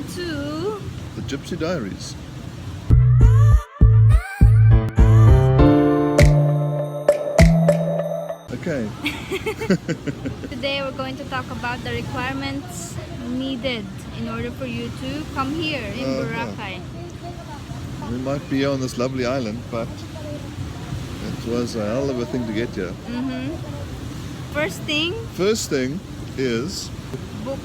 Welcome to the Gypsy Diaries. Okay. Today we're going to talk about the requirements needed in order for you to come here in Boracay. We might be on this lovely island, but it was a hell of a thing to get here. First thing is book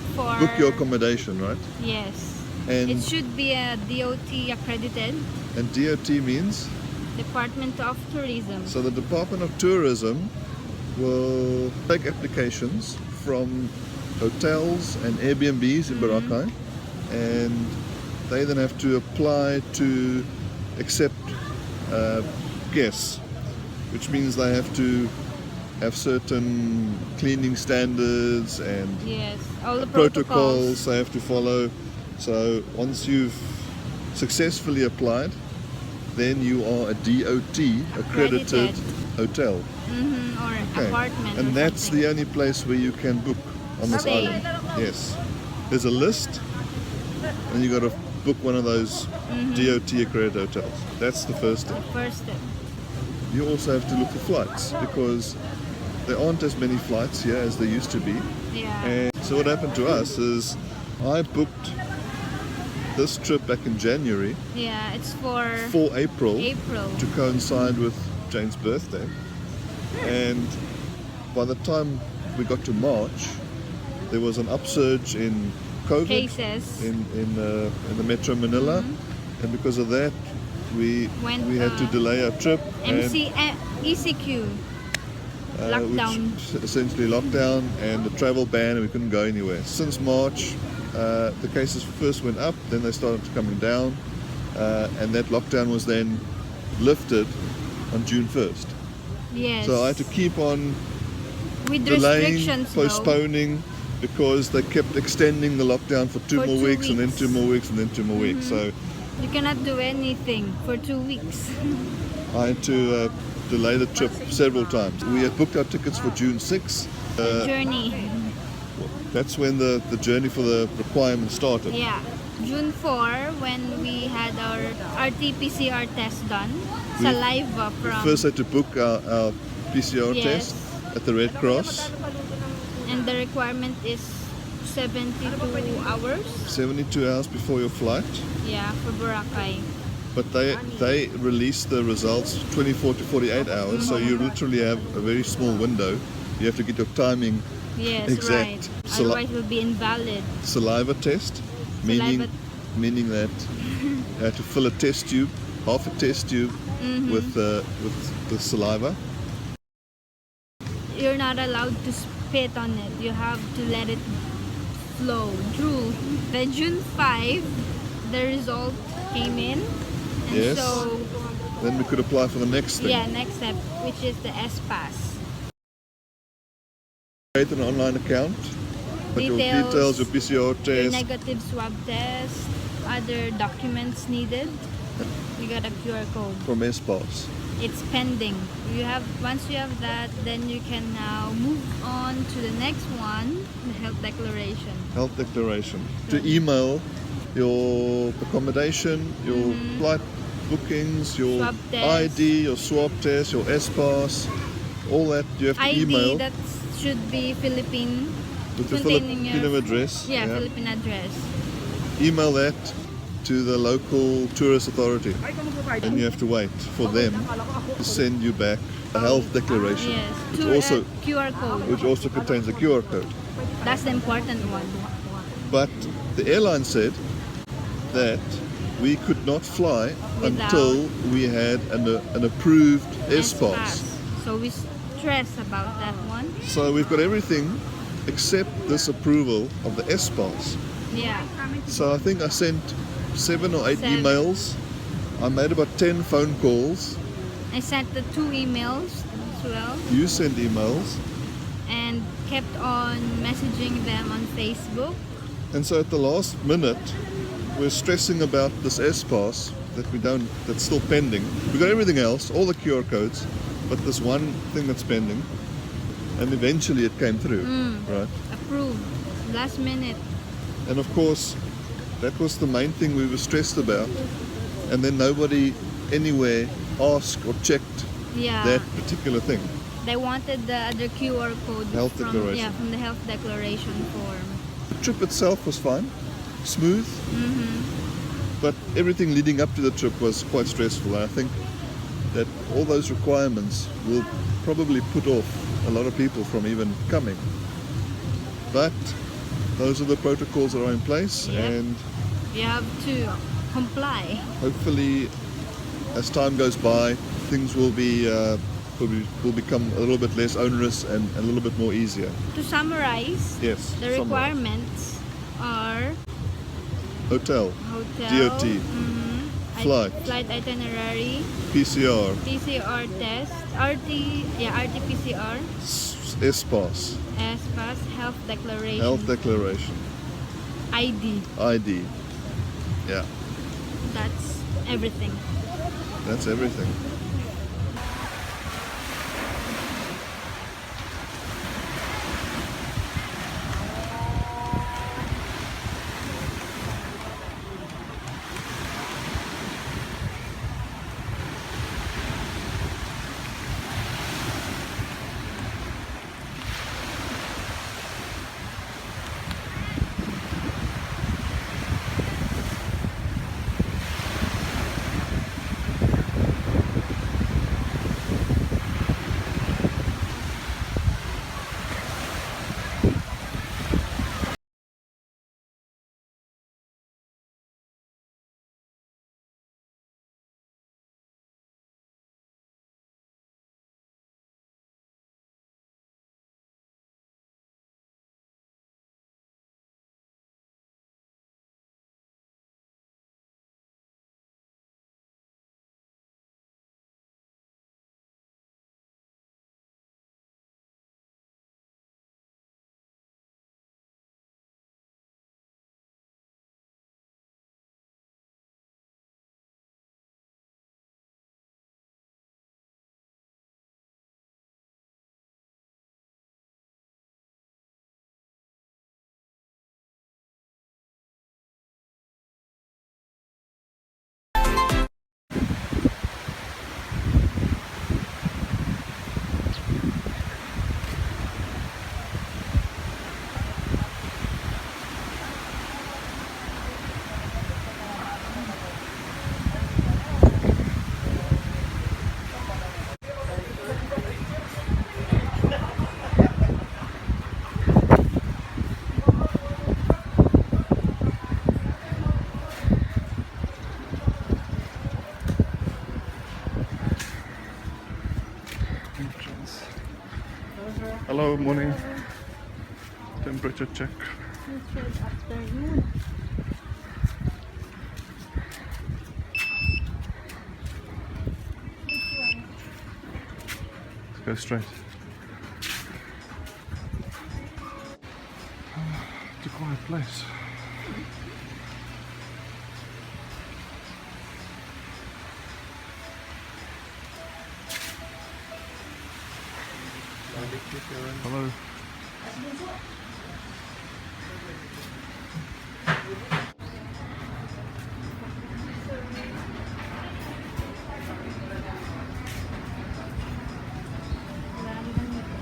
your accommodation, right? Yes. And It should be a DOT accredited, and DOT means, Department of Tourism. so the Department of Tourism will take applications from hotels and Airbnbs in Boracay, and they then have to apply to accept guests, which means they have to have certain cleaning standards and Yes, all the protocols they have to follow. So once you've successfully applied, then you are a DOT accredited hotel. Or apartment. And or that's something. the only place where you can book on this Stay. island. Yes. There's a list, and you got to book one of those DOT accredited hotels. That's the first step. First step. You also have to look for flights, because there aren't as many flights here as there used to be. Yeah. And so what happened to us is I booked this trip back in January Yeah, it's for April April. to coincide with Jane's birthday. And by the time we got to March, there was an upsurge in COVID Cases. in the Metro Manila, and because of that, we had to delay our trip. ECQ. Lockdown. Which essentially lockdown and the travel ban, and we couldn't go anywhere. Since March, the cases first went up, then they started coming down, and that lockdown was then lifted on June 1st. Yes. So I had to keep on with delaying, restrictions though. postponing, because they kept extending the lockdown for two For more 2 weeks, and then weeks. 2 more weeks, and then 2 more weeks. So You cannot do anything for 2 weeks. I had to delay the trip several times. We had booked our tickets for June 6th. Journey. That's when the journey for the requirement started. Yeah. June 4 when we had our RT-PCR test done. Saliva from. First had to book our PCR Yes. test at the Red Cross. And the requirement is 72 hours. 72 hours before your flight. Yeah, for Boracay. But they release the results 24 to 48 hours, so you literally have a very small window. You have to get your timing Yes, exact. right. Otherwise it will be invalid. Saliva test, meaning that you have to fill a test tube, half a test tube with the saliva. You're not allowed to spit on it. You have to let it flow. True. Then June 5, the result came in. And Yes. so, Then we could apply for the next thing. yeah, next step, which is the S-Pass. Create an online account, put your Details, details, your PCR Your test. negative swab test, other documents needed. You got a QR code. From S-Pass. It's pending. Once you have that, then you can now move on to the next one, the health declaration. Health declaration. To email your accommodation, your flight bookings, your Swab test. ID, your swab test, your S-Pass, all that you have to ID, email that should be Philippine. with the containing your- Filipino address. Yeah, Philippine address. Email that to the local tourist authority, and you have to wait for them to send you back a health declaration, Yes. which QR code. also contains a QR code. That's the important one. But the airline said that we could not fly Without until we had an approved S-Pass. S-Pass. So we stress about that one. So we've got everything except this approval of the S-Pass. Yeah. So I think I sent 7 or 8 7. emails. I made about 10 phone calls. I sent the 2 emails as well You sent emails. and kept on messaging them on Facebook. And so at the last minute, we're stressing about this S-Pass that's still pending. We've got everything else, all the QR codes, but this one thing that's pending. And eventually it came through, right? Approved. Last minute. And of course, That was the main thing we were stressed about. And then nobody anywhere asked or checked Yeah. that particular thing. They wanted the other QR code Health from, declaration. yeah, from the health declaration form. The trip itself was fine, smooth, Mm-hmm. but everything leading up to the trip was quite stressful. And I think that all those requirements will probably put off a lot of people from even coming. But those are the protocols that are in place, Yep. and You have to comply. hopefully as time goes by things will become a little bit less onerous and a little bit more easier. To summarize, Yes. the requirements are Hotel, hotel, DOT, mhm, flight, flight itinerary, PCR, PCR test, RT-PCR, S-Pass, S-Pass, health declaration, health declaration, ID. ID. Yeah, That's everything. that's everything. Hello, morning. Temperature check. Afternoon. Let's go straight. It's a quiet place. Hello.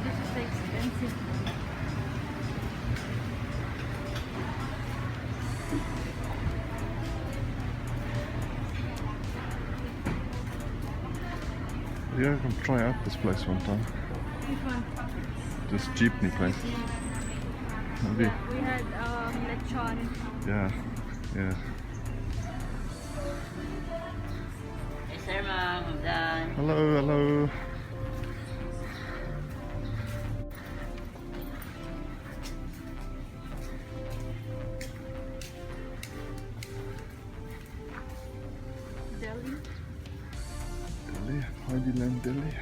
This is expensive. Yeah, I can try out this place one time. Which one? This jeepney place. Maybe. We had lechon. Yeah. Yeah. Yes, sir, ma'am. I'm done. Hello, hello. Deli. Delhi, Heidi Land Delhi.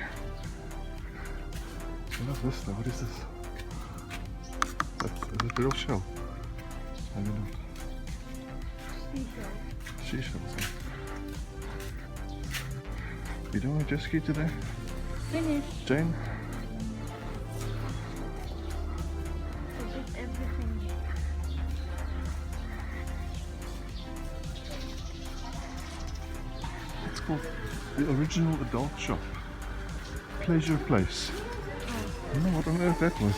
I love this though. What is this? Is it real shell? I don't know. Seashells. Eh? You don't want to jet ski today, Finish. Jane? Forget everything. called the original adult shop. Pleasure Place. I don't know what on earth that was.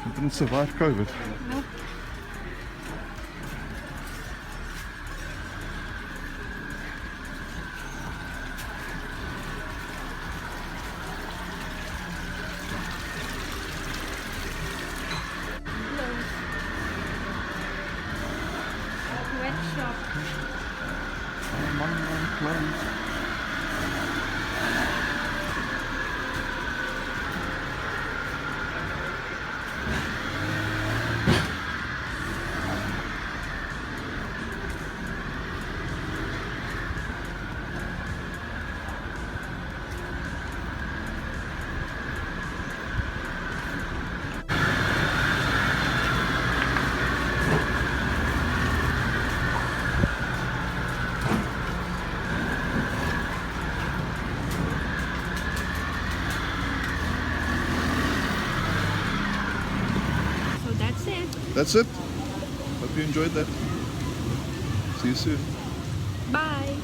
It didn't survive COVID. Nope. Wet shop. Closed. So that's it. That's it. Hope you enjoyed that. See you soon. Bye.